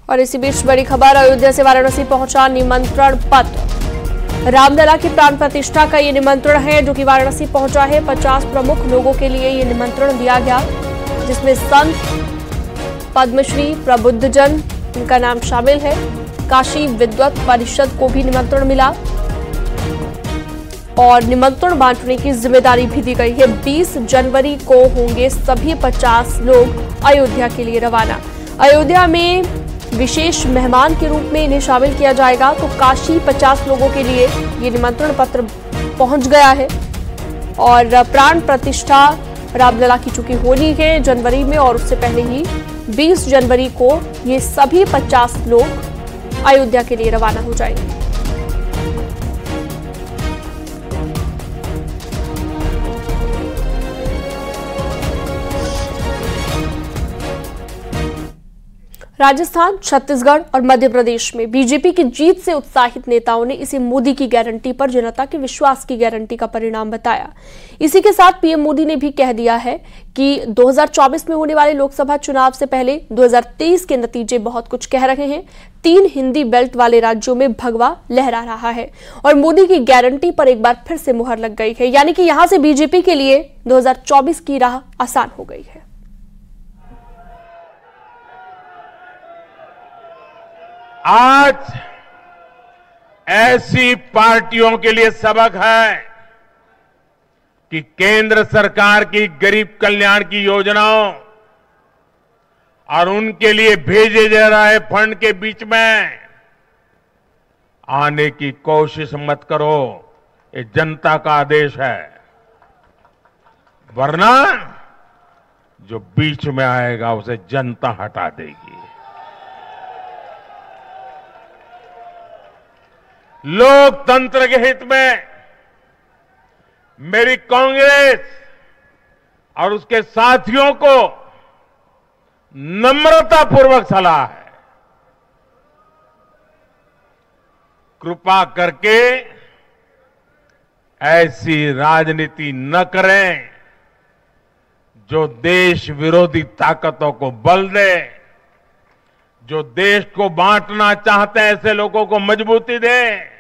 और इसी बीच बड़ी खबर, अयोध्या से वाराणसी पहुंचा निमंत्रण पत्र। रामलला की प्राण प्रतिष्ठा का ये निमंत्रण है जो कि वाराणसी पहुंचा है। 50 प्रमुख लोगों के लिए ये निमंत्रण दिया गया, जिसमें संत, पद्मश्री, प्रबुद्धजन, इनका नाम शामिल है। काशी विद्वत परिषद को भी निमंत्रण मिला और निमंत्रण बांटने की जिम्मेदारी भी दी गई है। 20 जनवरी को होंगे सभी 50 लोग अयोध्या के लिए रवाना। अयोध्या में विशेष मेहमान के रूप में इन्हें शामिल किया जाएगा। तो काशी 50 लोगों के लिए ये निमंत्रण पत्र पहुंच गया है और प्राण प्रतिष्ठा रामलला की चुकी होनी है जनवरी में, और उससे पहले ही 20 जनवरी को ये सभी 50 लोग अयोध्या के लिए रवाना हो जाएंगे। राजस्थान, छत्तीसगढ़ और मध्य प्रदेश में बीजेपी की जीत से उत्साहित नेताओं ने इसे मोदी की गारंटी पर जनता के विश्वास की गारंटी का परिणाम बताया। इसी के साथ पीएम मोदी ने भी कह दिया है कि 2024 में होने वाले लोकसभा चुनाव से पहले 2023 के नतीजे बहुत कुछ कह रहे हैं। 3 हिंदी बेल्ट वाले राज्यों में भगवा लहरा रहा है और मोदी की गारंटी पर एक बार फिर से मुहर लग गई है, यानी कि यहां से बीजेपी के लिए 2024 की राह आसान हो गई है। आज ऐसी पार्टियों के लिए सबक है कि केंद्र सरकार की गरीब कल्याण की योजनाओं और उनके लिए भेजे जा रहे फंड के बीच में आने की कोशिश मत करो। ये जनता का आदेश है, वरना जो बीच में आएगा उसे जनता हटा देगी। लोकतंत्र के हित में मेरी कांग्रेस और उसके साथियों को नम्रतापूर्वक सलाह है, कृपा करके ऐसी राजनीति न करें जो देश विरोधी ताकतों को बल दे, जो देश को बांटना चाहते हैं ऐसे लोगों को मजबूती दे,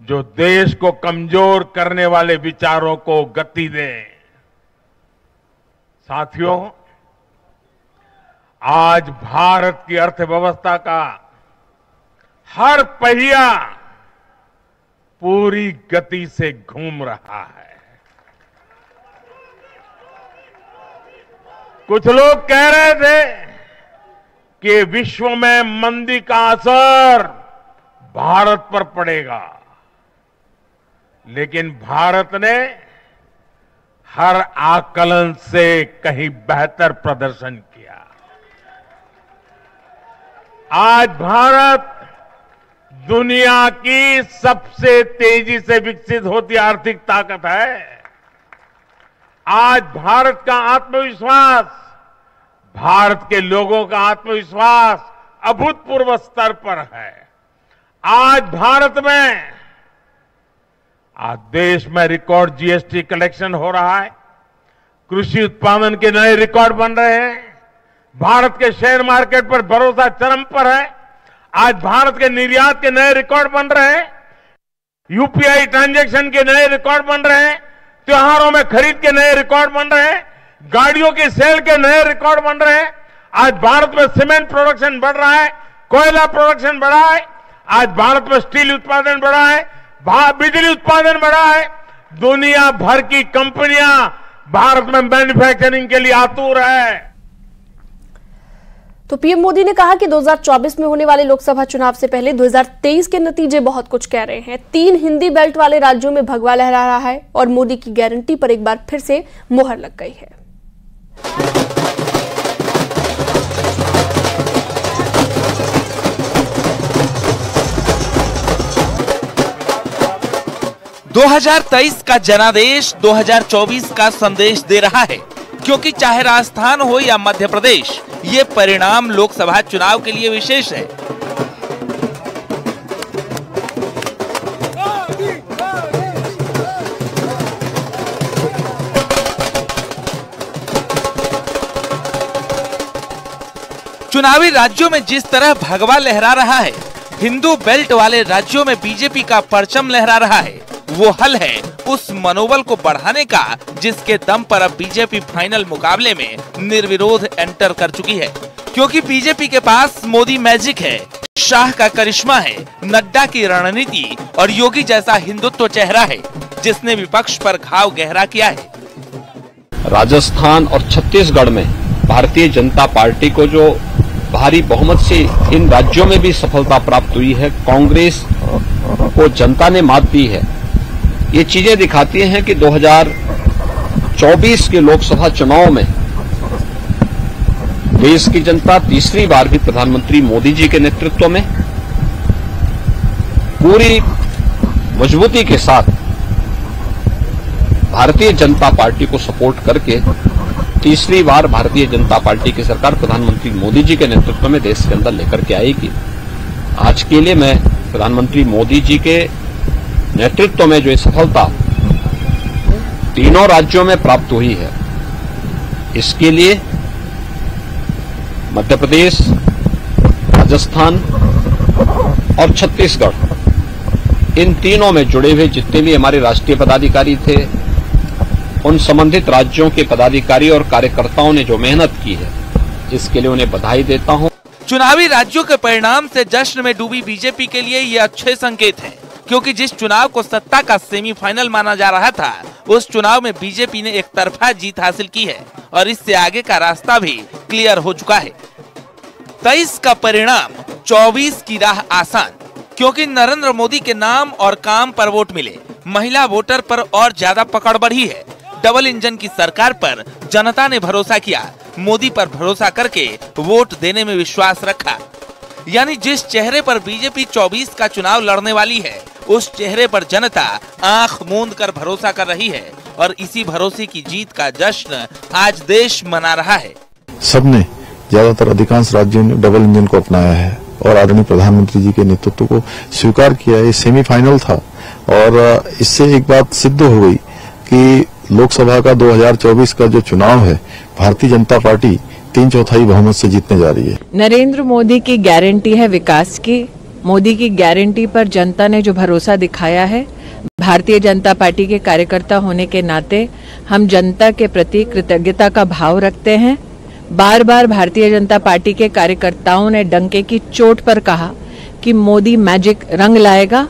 जो देश को कमजोर करने वाले विचारों को गति दे। साथियों, आज भारत की अर्थव्यवस्था का हर पहिया पूरी गति से घूम रहा है। कुछ लोग कह रहे थे कि विश्व में मंदी का असर भारत पर पड़ेगा, लेकिन भारत ने हर आकलन से कहीं बेहतर प्रदर्शन किया। आज भारत दुनिया की सबसे तेजी से विकसित होती आर्थिक ताकत है। आज भारत का आत्मविश्वास, भारत के लोगों का आत्मविश्वास अभूतपूर्व स्तर पर है। आज भारत में, आज देश में रिकॉर्ड जीएसटी कलेक्शन हो रहा है, कृषि उत्पादन के नए रिकॉर्ड बन रहे हैं, भारत के शेयर मार्केट पर भरोसा चरम पर है। आज भारत के निर्यात के नए रिकॉर्ड बन रहे हैं, यूपीआई ट्रांजैक्शन के नए रिकॉर्ड बन रहे हैं, त्योहारों में खरीद के नए रिकॉर्ड बन रहे हैं, गाड़ियों की सेल के नए रिकॉर्ड बन रहे हैं। आज भारत में सीमेंट प्रोडक्शन बढ़ रहा है, कोयला प्रोडक्शन बढ़ा है, आज भारत में स्टील उत्पादन बढ़ा है, बिजली उत्पादन बढ़ा है। दुनिया भर की कंपनियां भारत में मैन्युफैक्चरिंग के लिए आतुर है। तो पीएम मोदी ने कहा कि 2024 में होने वाले लोकसभा चुनाव से पहले 2023 के नतीजे बहुत कुछ कह रहे हैं। 3 हिंदी बेल्ट वाले राज्यों में भगवा लहरा रहा है और मोदी की गारंटी पर एक बार फिर से मुहर लग गई है। 2023 का जनादेश 2024 का संदेश दे रहा है, क्योंकि चाहे राजस्थान हो या मध्य प्रदेश, ये परिणाम लोकसभा चुनाव के लिए विशेष है। चुनावी राज्यों में जिस तरह भगवा लहरा रहा है, हिंदू बेल्ट वाले राज्यों में बीजेपी का परचम लहरा रहा है, वो हल है उस मनोबल को बढ़ाने का जिसके दम पर अब बीजेपी फाइनल मुकाबले में निर्विरोध एंटर कर चुकी है। क्योंकि बीजेपी के पास मोदी मैजिक है, शाह का करिश्मा है, नड्डा की रणनीति और योगी जैसा हिंदुत्व चेहरा है जिसने विपक्ष पर घाव गहरा किया है। राजस्थान और छत्तीसगढ़ में भारतीय जनता पार्टी को जो भारी बहुमत से इन राज्यों में भी सफलता प्राप्त हुई है, कांग्रेस को जनता ने मात दी है, ये चीजें दिखाती हैं कि 2024 के लोकसभा चुनाव में देश की जनता तीसरी बार भी प्रधानमंत्री मोदी जी के नेतृत्व में पूरी मजबूती के साथ भारतीय जनता पार्टी को सपोर्ट करके तीसरी बार भारतीय जनता पार्टी की सरकार प्रधानमंत्री मोदी जी के नेतृत्व में देश के अंदर लेकर के आएगी। आज के लिए मैं प्रधानमंत्री मोदी जी के नेतृत्व में जो ये सफलता तीनों राज्यों में प्राप्त हुई है, इसके लिए मध्य प्रदेश, राजस्थान और छत्तीसगढ़, इन तीनों में जुड़े हुए जितने भी हमारे राष्ट्रीय पदाधिकारी थे, उन संबंधित राज्यों के पदाधिकारी और कार्यकर्ताओं ने जो मेहनत की है, इसके लिए उन्हें बधाई देता हूं। चुनावी राज्यों के परिणाम से जश्न में डूबी बीजेपी के लिए ये अच्छे संकेत हैं, क्योंकि जिस चुनाव को सत्ता का सेमीफाइनल माना जा रहा था, उस चुनाव में बीजेपी ने एक तरफा जीत हासिल की है और इससे आगे का रास्ता भी क्लियर हो चुका है। 23 का परिणाम, 24 की राह आसान, क्योंकि नरेंद्र मोदी के नाम और काम पर वोट मिले, महिला वोटर पर और ज्यादा पकड़ बढ़ी है, डबल इंजन की सरकार पर जनता ने भरोसा किया, मोदी पर भरोसा करके वोट देने में विश्वास रखा। यानी जिस चेहरे पर बीजेपी 24 का चुनाव लड़ने वाली है, उस चेहरे पर जनता आंख मूंद कर भरोसा कर रही है और इसी भरोसे की जीत का जश्न आज देश मना रहा है। सबने ज्यादातर अधिकांश राज्यों ने डबल इंजन को अपनाया है और आदरणीय प्रधानमंत्री जी के नेतृत्व को स्वीकार किया। ये सेमीफाइनल था और इससे एक बात सिद्ध हो गई कि लोकसभा का 2024 का जो चुनाव है, भारतीय जनता पार्टी 3/4 बहुमत से जीतने जा रही है। नरेंद्र मोदी की गारंटी है विकास की। मोदी की गारंटी पर जनता ने जो भरोसा दिखाया है, भारतीय जनता पार्टी के कार्यकर्ता होने के नाते हम जनता के प्रति कृतज्ञता का भाव रखते हैं। बार बार भारतीय जनता पार्टी के कार्यकर्ताओं ने डंके की चोट पर कहा कि मोदी मैजिक रंग लाएगा।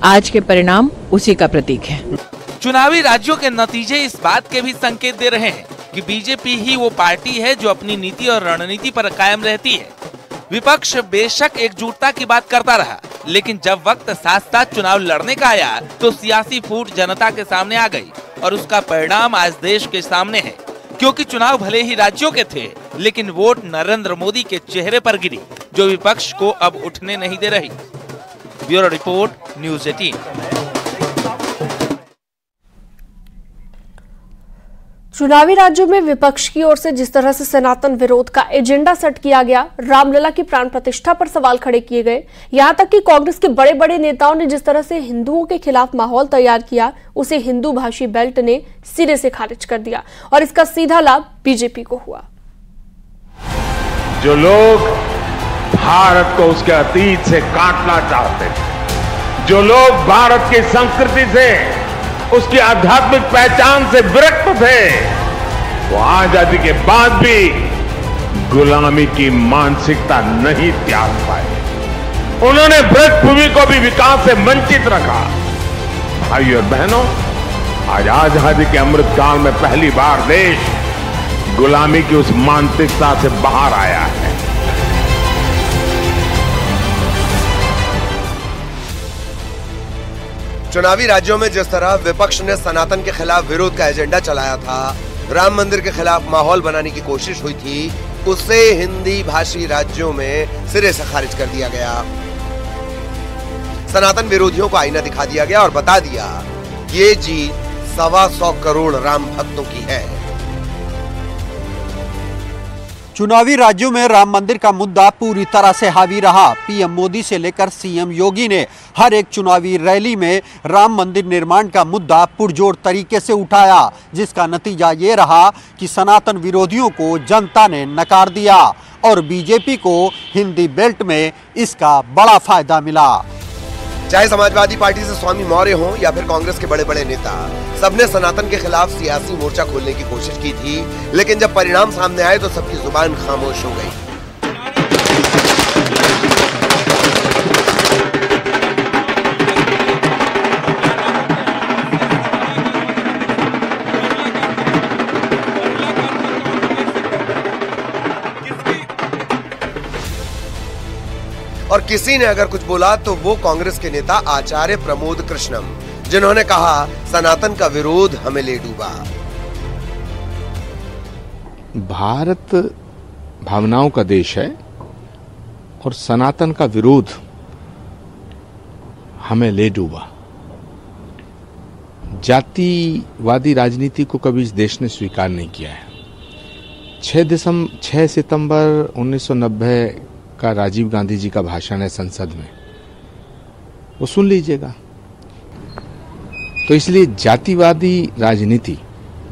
आज के परिणाम उसी का प्रतीक है। चुनावी राज्यों के नतीजे इस बात के भी संकेत दे रहे हैं कि बीजेपी ही वो पार्टी है जो अपनी नीति और रणनीति पर कायम रहती है। विपक्ष बेशक एकजुटता की बात करता रहा, लेकिन जब वक्त साथ साथ चुनाव लड़ने का आया तो सियासी फूट जनता के सामने आ गई और उसका परिणाम आज देश के सामने है। क्योंकि चुनाव भले ही राज्यों के थे, लेकिन वोट नरेंद्र मोदी के चेहरे पर गिरी, जो विपक्ष को अब उठने नहीं दे रही। Bureau report, news 18। चुनावी राज्यों में विपक्ष की ओर से जिस तरह से सनातन विरोध का एजेंडा सेट किया गया, रामलला की प्राण प्रतिष्ठा पर सवाल खड़े किए गए, यहां तक कि कांग्रेस के बड़े बड़े नेताओं ने जिस तरह से हिंदुओं के खिलाफ माहौल तैयार किया, उसे हिंदू भाषी बेल्ट ने सिरे से खारिज कर दिया और इसका सीधा लाभ बीजेपी को हुआ। जो लोग भारत को उसके अतीत से काटना चाहते थे, जो लोग भारत की संस्कृति से, उसकी आध्यात्मिक पहचान से विरक्त थे, वो आजादी के बाद भी गुलामी की मानसिकता नहीं त्याग पाए। उन्होंने ब्रजभूमि को भी विकास से वंचित रखा। भाइयों और बहनों, आज आजादी के अमृतकाल में पहली बार देश गुलामी की उस मानसिकता से बाहर आया है। चुनावी राज्यों में जिस तरह विपक्ष ने सनातन के खिलाफ विरोध का एजेंडा चलाया था, राम मंदिर के खिलाफ माहौल बनाने की कोशिश हुई थी, उसे हिंदी भाषी राज्यों में सिरे से खारिज कर दिया गया। सनातन विरोधियों को आईना दिखा दिया गया और बता दिया ये जीत 125 करोड़ राम भक्तों की है। चुनावी राज्यों में राम मंदिर का मुद्दा पूरी तरह से हावी रहा। पीएम मोदी से लेकर सीएम योगी ने हर एक चुनावी रैली में राम मंदिर निर्माण का मुद्दा पुरजोर तरीके से उठाया, जिसका नतीजा ये रहा कि सनातन विरोधियों को जनता ने नकार दिया और बीजेपी को हिंदी बेल्ट में इसका बड़ा फायदा मिला। चाहे समाजवादी पार्टी से स्वामी मौर्य हों या फिर कांग्रेस के बड़े बड़े नेता, सबने सनातन के खिलाफ सियासी मोर्चा खोलने की कोशिश की थी, लेकिन जब परिणाम सामने आए तो सबकी जुबान खामोश हो गई। और किसी ने अगर कुछ बोला तो वो कांग्रेस के नेता आचार्य प्रमोद कृष्णम, जिन्होंने कहा सनातन का विरोध हमें ले डूबा। भारत भावनाओं का देश है और सनातन का विरोध हमें ले डूबा। जातिवादी राजनीति को कभी इस देश ने स्वीकार नहीं किया है। 6 सितंबर 1990 का राजीव गांधी जी का भाषण है संसद में, वो सुन लीजिएगा। तो इसलिए जातिवादी राजनीति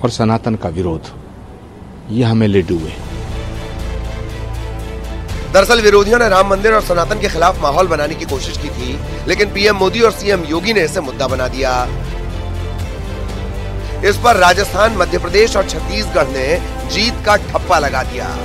और सनातन का विरोध ये हमें ले डूबे। दरअसल विरोधियों ने राम मंदिर और सनातन के खिलाफ माहौल बनाने की कोशिश की थी, लेकिन पीएम मोदी और सीएम योगी ने इसे मुद्दा बना दिया। इस पर राजस्थान, मध्य प्रदेश और छत्तीसगढ़ ने जीत का ठप्पा लगा दिया।